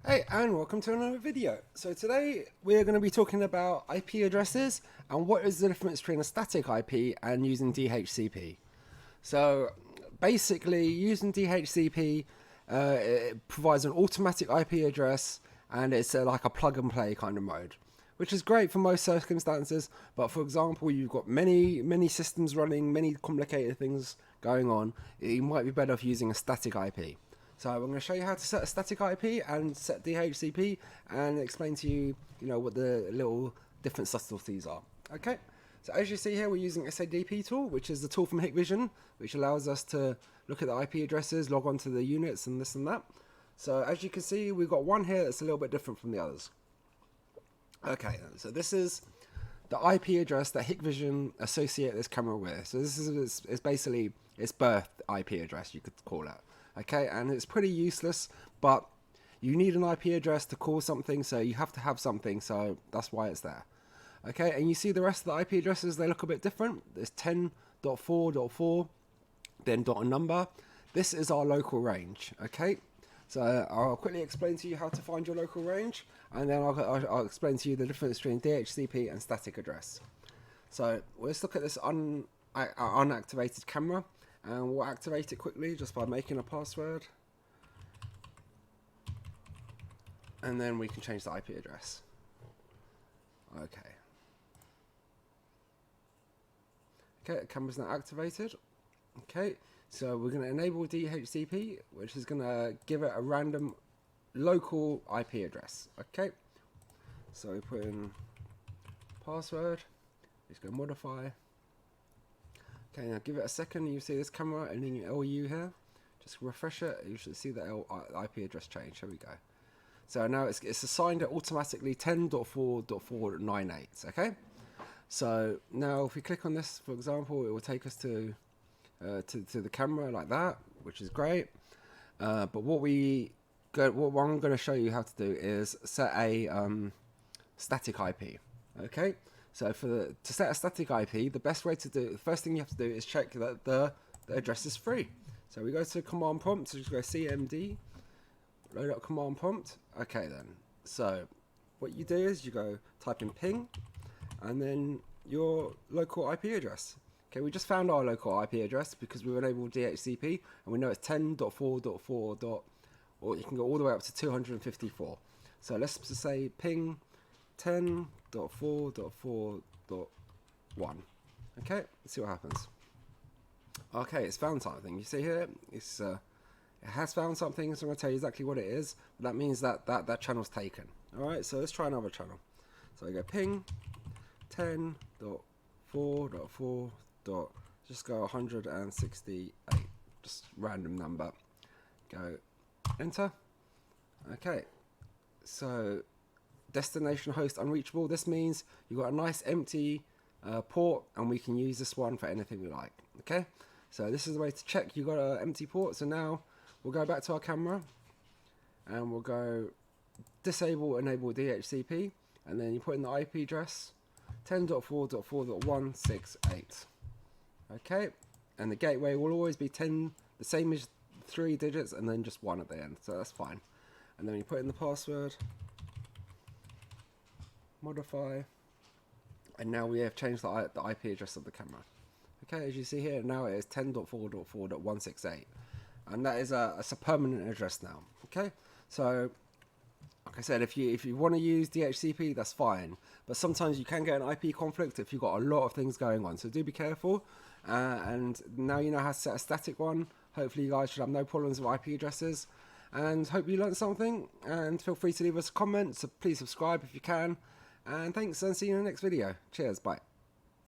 Hey, and welcome to another video. So today we're going to be talking about IP addresses and what is the difference between a static IP and using DHCP. So basically using DHCP it provides an automatic IP address, and it's like a plug and play kind of mode, which is great for most circumstances. But for example, you've got many systems running, many complicated things going on, it might be better off using a static IP. So I'm going to show you how to set a static IP and set DHCP and explain to you, what the little different subtleties are. Okay, so as you see here, we're using SADP Tool, which is the tool from Hikvision, which allows us to look at the IP addresses, log on to the units and this and that. So as you can see, we've got one here that's a little bit different from the others. Okay, so this is the IP address that Hikvision associate this camera with. So this is it's basically its birth IP address, you could call it. Okay, and it's pretty useless, but you need an IP address to call something, so you have to have something, so that's why it's there. Okay, and you see the rest of the IP addresses, they look a bit different. There's 10.4.4, then dot and number. This is our local range. Okay, so I'll quickly explain to you how to find your local range, and then I'll explain to you the difference between DHCP and static address. So let's look at this unactivated camera. And we'll activate it quickly just by making a password, and then we can change the IP address. Okay, the camera's now activated. Okay, so we're going to enable DHCP, which is going to give it a random local IP address. Okay, so we put in password, it's going to modify. Okay, now give it a second, you see this camera ending in LU here. Just refresh it, you should see the IP address change. Here we go. So now it's assigned it automatically 10.4.498, okay? So now if we click on this, for example, it will take us to the camera like that, which is great. But what I'm going to show you how to do is set a static IP, okay? So to set a static IP, the best way to do it, the first thing you have to do is check that the address is free. So we go to command prompt, so just go cmd, load up command prompt. Okay then, so what you do is you go type in ping, and then your local IP address. Okay, we just found our local IP address because we enabled DHCP, and we know it's 10.4.4. Or you can go all the way up to 254. So let's just say ping 10.4.4.1. Okay, let's see what happens. Okay, it's found something. You see here, it has found something. So I'm going to tell you exactly what it is. But that means that channel's taken. All right, so let's try another channel. So I go ping 10.4.4. Just go 168. Just random number. Go enter. Okay, so destination host unreachable. This means you've got a nice empty port, and we can use this one for anything we like. Okay, so this is the way to check you got an empty port. So now we'll go back to our camera, and we'll go disable enable DHCP, and then you put in the IP address 10.4.4.168. okay, and the gateway will always be 10, the same as 3 digits and then just 1 at the end, so that's fine. And then you put in the password, modify, and now we have changed the IP address of the camera. Okay, as you see here, now it is 10.4.4.168, and that is it's a permanent address now. Okay, so like I said, if you want to use DHCP, that's fine, but sometimes you can get an IP conflict if you've got a lot of things going on, so do be careful. And now you know how to set a static one. Hopefully you guys should have no problems with IP addresses, and hope you learned something, and feel free to leave us a comment, so please subscribe if you can, and thanks, and see you in the next video. Cheers, bye.